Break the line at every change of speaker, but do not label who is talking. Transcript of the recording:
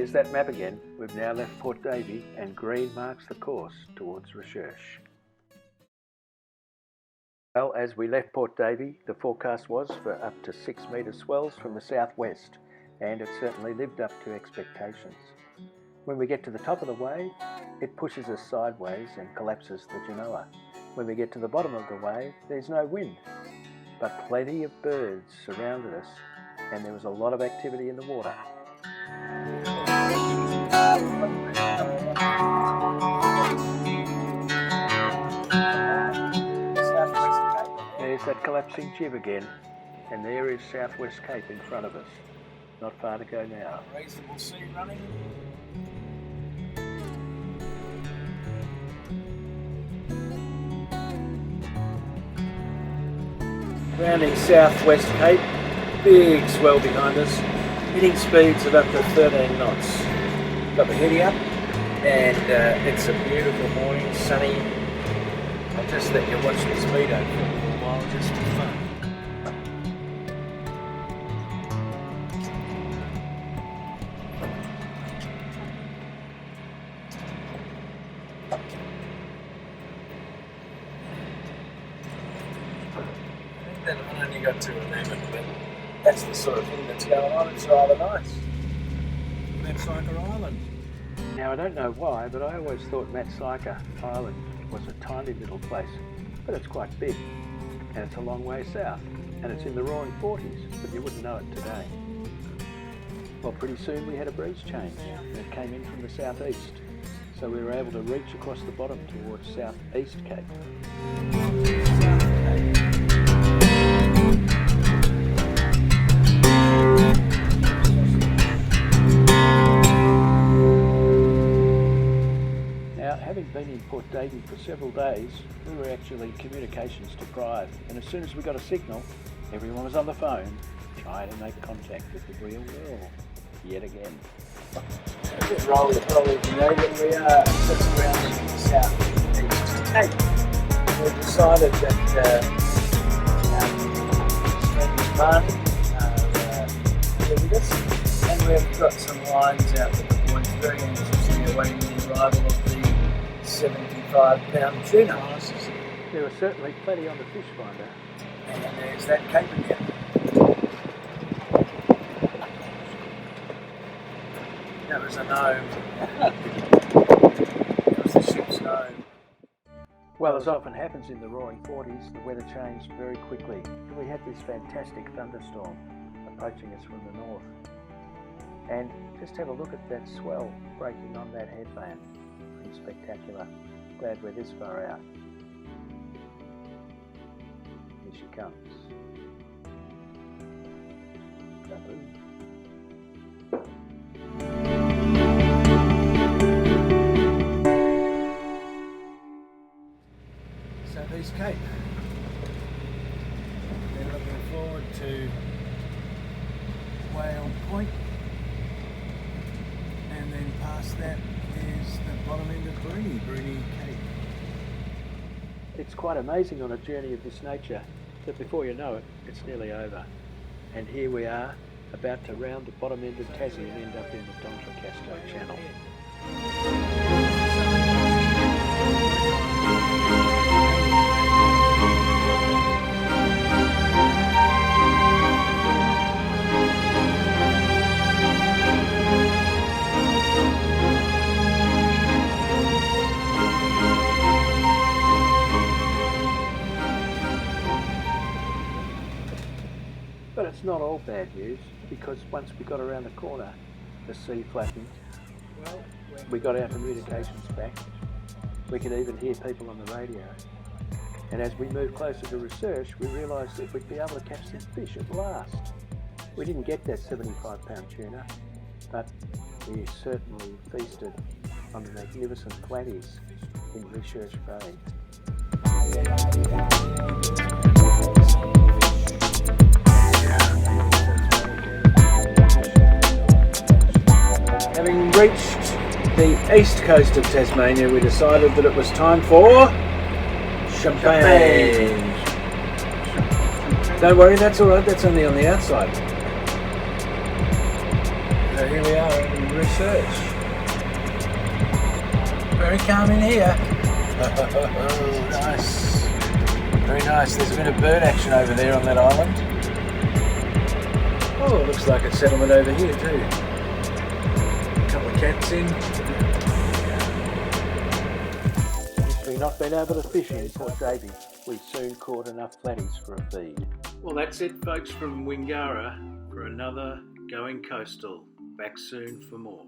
There's that map again. We've now left Port Davey and green marks the course towards Recherche. Well, as we left Port Davey, the forecast was for up to 6 metre swells from the southwest, and it certainly lived up to expectations. When we get to the top of the wave, it pushes us sideways and collapses the Genoa. When we get to the bottom of the wave, there's no wind, but plenty of birds surrounded us, and there was a lot of activity in the water. There's that collapsing jib again, and there is Southwest Cape in front of us. Not far to go now.
Reasonable sea running. Rounding Southwest Cape, big swell behind us, hitting speeds of up to 13 knots. Got the heady up, and it's a beautiful morning, sunny. I'll just let you watch the speedo for a little while, just for fun. I think that one only got to 11, but that's the sort of thing that's going on. It's rather nice. Mattsuyker Island.
Now I don't know why, but I always thought Mattsuyker Island was a tiny little place, but it's quite big, and it's a long way south, and it's in the roaring 40s, but you wouldn't know it today. Well, pretty soon we had a breeze change, and it came in from the southeast, so we were able to reach across the bottom towards Southeast Cape. Having been in Port Davey for several days, we were actually communications deprived, and as soon as we got a signal, everyone was on the phone trying to make contact with the real world yet again.
A bit rolly today, but we are just rounding the Southeast Cape. We've decided that Marnie are here with us, and we've got some lines out with the boys very anxiously awaiting the arrival of the 75-pound tuna.
There were certainly plenty on the fish finder.
And there's that cape again. That was a gnome. That was the ship's gnome.
Well, as often happens in the roaring 40s, the weather changed very quickly. We had this fantastic thunderstorm approaching us from the north. And just have a look at that swell breaking on that headland. Pretty spectacular. Glad we're this far out. Here she comes.
Southeast Cape. They're looking forward to Whale Point, and then past that is the bottom end of Bruny Cape.
It's quite amazing on a journey of this nature that before you know it, it's nearly over. And here we are, about to round the bottom end of Tassie and end up in the D'Entrecasteaux Channel. But it's not all bad news, because once we got around the corner, the sea flattened.
Well,
We got our communications back. We could even hear people on the radio. And as we moved closer to Recherche, we realised that we'd be able to catch some fish at last. We didn't get that 75-pound tuna, but we certainly feasted on the magnificent platies in Recherche Bay.
having reached the east coast of Tasmania, we decided that it was time for champagne. Don't worry, that's all right. That's only on the outside. So here we are in Recherche. Very calm in here. Oh, nice. Very nice. There's a bit of bird action over there on that island. Oh, looks like a settlement over here too. A couple of cats in.
If we've not been able to fish in Port Davey, we soon caught enough flatties for a feed.
Well, that's it, folks, from Wingara for another Going Coastal. Back soon for more.